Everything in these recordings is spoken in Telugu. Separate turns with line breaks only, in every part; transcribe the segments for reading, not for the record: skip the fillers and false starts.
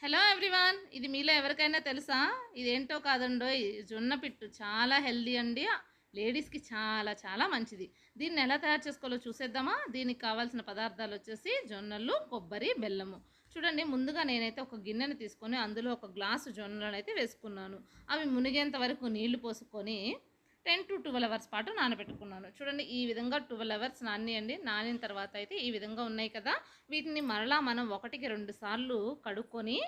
Hello everyone. ఇది మీలో ఎవరికైనా తెలుసా? ఇదేంటో కాదండోయ్, జొన్న పిట్టు చాలా హెల్దీ అండి. లేడీస్‌కి చాలా చాలా మంచిది. దీన్ని ఎలా తయారు చేసుకోవాలో చూసేద్దామా? దీనికి కావాల్సిన పదార్థాలు వచ్చేసి జొన్నలు, కొబ్బరి, బెల్లము. చూడండి, ముందుగా నేనైతే ఒక గిన్నెను తీసుకొని అందులో ఒక గ్లాసు జొన్నలనైతే వేసుకున్నాను. అవి మునిగేంత వరకు నీళ్లు పోసుకొని 10-12 అవర్స్ పాటు నానబెట్టుకున్నాను. చూడండి, ఈ విధంగా 12 అవర్స్ నానియండి. నానిన తర్వాత అయితే ఈ విధంగా ఉన్నాయి కదా, వీటిని మరలా మనం 1-2 సార్లు కడుక్కొని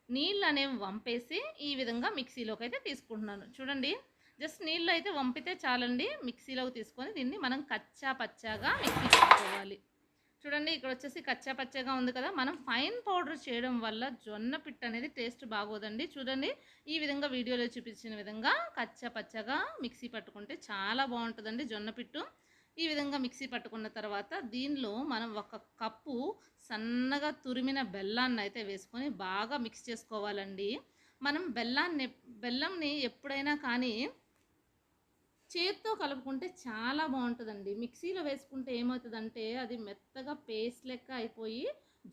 నీళ్ళు అనేవి వంపేసి ఈ విధంగా మిక్సీలోకి అయితే తీసుకుంటున్నాను. చూడండి, జస్ట్ నీళ్ళు అయితే వంపితే చాలండి. మిక్సీలోకి తీసుకొని దీన్ని మనం కచ్చా పచ్చాగా మిక్సీ పట్టుకోవాలి. చూడండి, ఇక్కడ వచ్చేసి కచ్చా పచ్చగా ఉంది కదా, మనం ఫైన్ పౌడర్ చేయడం వల్ల జొన్న పిట్టు అనేది టేస్ట్ బాగోదండి. చూడండి, ఈ విధంగా వీడియోలో చూపించిన విధంగా కచ్చా పచ్చగా మిక్సీ పట్టుకుంటే చాలా బాగుంటుందండి జొన్న పిట్టు. ఈ విధంగా మిక్సీ పట్టుకున్న తర్వాత దీనిలో మనం 1 కప్పు సన్నగా తురిమిన బెల్లాన్ని అయితే వేసుకొని బాగా మిక్స్ చేసుకోవాలండి. మనం బెల్లంని ఎప్పుడైనా కానీ చేత్తో కలుపుకుంటే చాలా బాగుంటుందండి. మిక్సీలో వేసుకుంటే ఏమవుతుందంటే అది మెత్తగా పేస్ట్ లెక్క అయిపోయి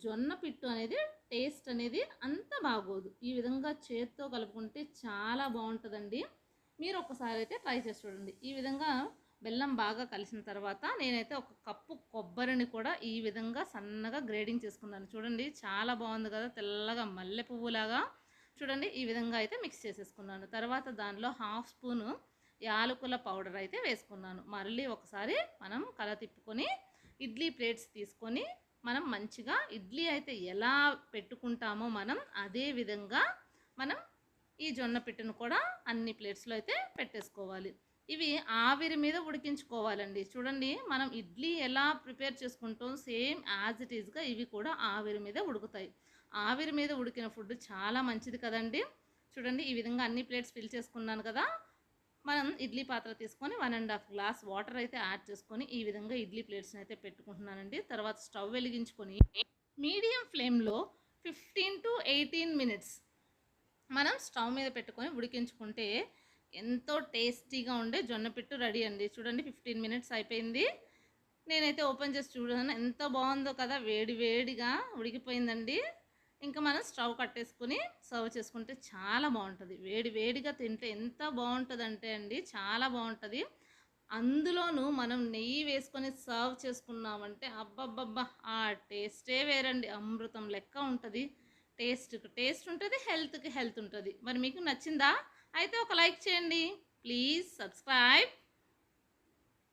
జొన్న పిట్టు అనేది టేస్ట్ అనేది అంత బాగోదు. ఈ విధంగా చేత్తో కలుపుకుంటే చాలా బాగుంటుందండి. మీరు ఒకసారి అయితే ట్రై చేసి చూడండి. ఈ విధంగా బెల్లం బాగా కలిసిన తర్వాత నేనైతే 1 కప్పు కొబ్బరిని కూడా ఈ విధంగా సన్నగా గ్రేడింగ్ చేసుకున్నాను. చూడండి, చాలా బాగుంది కదా, తెల్లగా మల్లె పువ్వులాగా. చూడండి, ఈ విధంగా అయితే మిక్స్ చేసేసుకున్నాను. తర్వాత దానిలో 1/2 స్పూను యాలకుల పౌడర్ అయితే వేసుకున్నాను. మళ్ళీ ఒకసారి మనం కల తిప్పుకొని ఇడ్లీ ప్లేట్స్ తీసుకొని మనం మంచిగా ఇడ్లీ అయితే ఎలా పెట్టుకుంటామో మనం అదే విధంగా మనం ఈ జొన్న పిట్టును కూడా అన్ని ప్లేట్స్లో అయితే పెట్టేసుకోవాలి. ఇవి ఆవిరి మీద ఉడికించుకోవాలండి. చూడండి, మనం ఇడ్లీ ఎలా ప్రిపేర్ చేసుకుంటాం సేమ్ యాజ్ ఇట్ ఈజ్గా ఇవి కూడా ఆవిరి మీద ఉడుకుతాయి. ఆవిరి మీద ఉడికిన ఫుడ్ చాలా మంచిది కదండి. చూడండి, ఈ విధంగా అన్ని ప్లేట్స్ ఫిల్ చేసుకున్నాను కదా, మనం ఇడ్లీ పాత్ర తీసుకొని 1.5 గ్లాస్ వాటర్ అయితే యాడ్ చేసుకొని ఈ విధంగా ఇడ్లీ ప్లేట్స్ని అయితే పెట్టుకుంటున్నానండి. తర్వాత స్టవ్ వెలిగించుకొని మీడియం ఫ్లేమ్లో 15-18 మినిట్స్ మనం స్టవ్ మీద పెట్టుకొని ఉడికించుకుంటే ఎంతో టేస్టీగా ఉండే జొన్న పిట్టు రెడీ అండి. చూడండి, 15 మినిట్స్ అయిపోయింది. నేనైతే ఓపెన్ చేసి చూడాను, ఎంత బాగుందో కదా, వేడి వేడిగా ఉడికిపోయిందండి. ఇంకా మనం స్టవ్ కట్టేసుకుని సర్వ్ చేసుకుంటే చాలా బాగుంటుంది. వేడి వేడిగా తింటే ఎంత బాగుంటుందంటే అండి, చాలా బాగుంటుంది. అందులోనూ మనం నెయ్యి వేసుకొని సర్వ్ చేసుకున్నామంటే అబ్బబ్బబ్బా, ఆ టేస్టే వేరండి. అమృతం లెక్క ఉంటుంది. టేస్ట్కి టేస్ట్ ఉంటుంది, హెల్త్కి హెల్త్ ఉంటుంది. మరి మీకు నచ్చిందా? అయితే ఒక లైక్ చేయండి. Please subscribe.